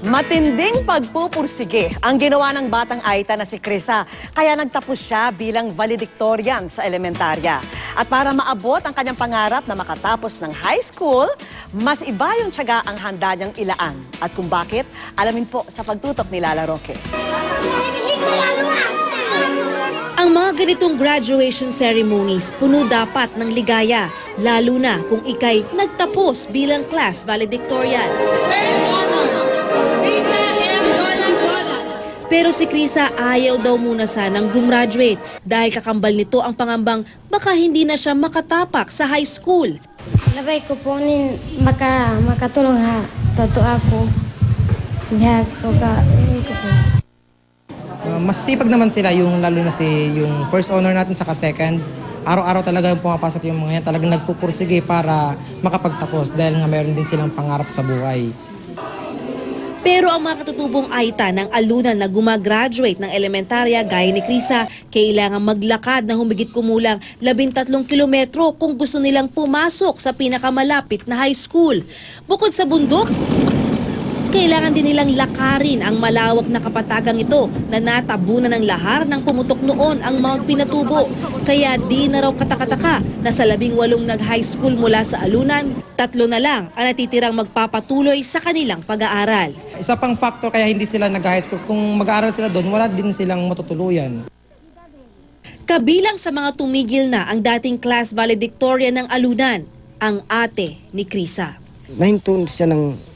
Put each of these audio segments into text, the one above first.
Matinding pagpupursige ang ginawa ng batang Aita na si Krisa, kaya nagtapos siya bilang valedictorian sa elementarya. At para maabot ang kanyang pangarap na makatapos ng high school, mas iba yung tiyaga ang handa niyang ilaan. At kung bakit, alamin po sa pagtutok ni Lala Roque. Ang mga ganitong graduation ceremonies puno dapat ng ligaya, lalo na kung ikay nagtapos bilang class valedictorian. Pero si Krisa ayaw daw muna sanang gumraduate dahil kakambal nito ang pangambang baka hindi na siya makatapak sa high school. Labay ko po nin makatulong ha. Totoo ako. Bihag ko ka. Mas sipag naman sila, yung lalo na yung first honor natin saka second. Araw-araw talaga yung pumapasok yung mga yan, talagang nagpupursige para makapagtapos dahil nga meron din silang pangarap sa buhay. Pero ang mga katutubong Aita ng alunan na gumagraduate ng elementarya gaya ni Krisa, kailangan maglakad na humigit kumulang 13 kilometro kung gusto nilang pumasok sa pinakamalapit na high school. Bukod sa bundok, kailangan din nilang lakarin ang malawak na kapatagang ito na natabunan ng lahar ng pumutok noon ang Mount Pinatubo. Kaya di na raw katakataka na sa 18 nag-high school mula sa alunan, 3 na lang ang natitirang magpapatuloy sa kanilang pag-aaral. Isa pang factor kaya hindi sila nag-high school, kung mag-aaral sila doon, wala din silang matutuluyan. Kabilang sa mga tumigil na ang dating class valedictorian ng alunan, ang ate ni Krisa. Nahinto siya ng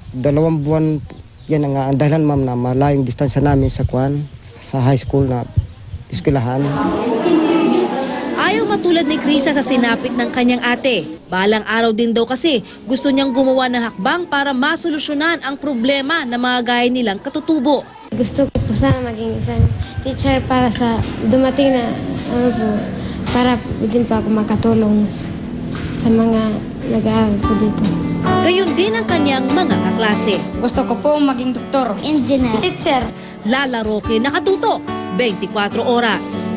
2 buwan, yan ang dahilan ma'am na malayong distansya namin sa high school na eskwelahan. Ayaw matulad ni Krisa sa sinapit ng kanyang ate. Balang araw din daw kasi gusto niyang gumawa ng hakbang para masolusyonan ang problema na mga gaya nilang katutubo. Gusto ko po sana maging isang teacher para sa dumating na para din po ako makatulong sa mga nag-aaral po dito. Gayon din ang kanyang mga kaklase. Gusto ko po maging doktor, Engineer. teacher. Lala Roque, nakatutok, 24 oras.